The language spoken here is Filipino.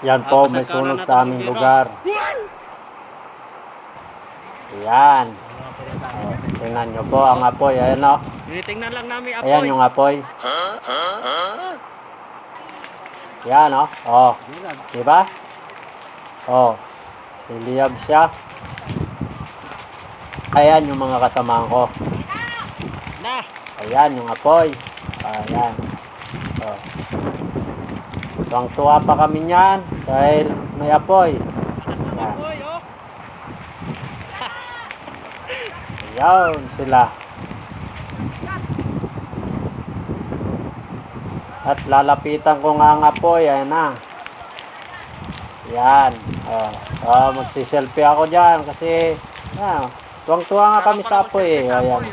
Yan po, may sunog sa aming lugar. Yan. Oh, tingnan nyo po ang apoy. Ayan o. Tinitingnan lang namin apoy. Ayan yung apoy. Yan o. Oh. Diba? Oh. Liliyab siya. Ayan yung mga kasamahan ko. Na. Ayan yung apoy. Ayan. Oh. Tuwang-tuwa pa kami niyan dahil may apoy. Ayan. Apoy, oh. Ayan sila. At lalapitan ko nga ang apoy. Ayan na. Ayan. Magsiselfie ako dyan kasi tuwang-tuwa nga kami sa apoy. Ayan.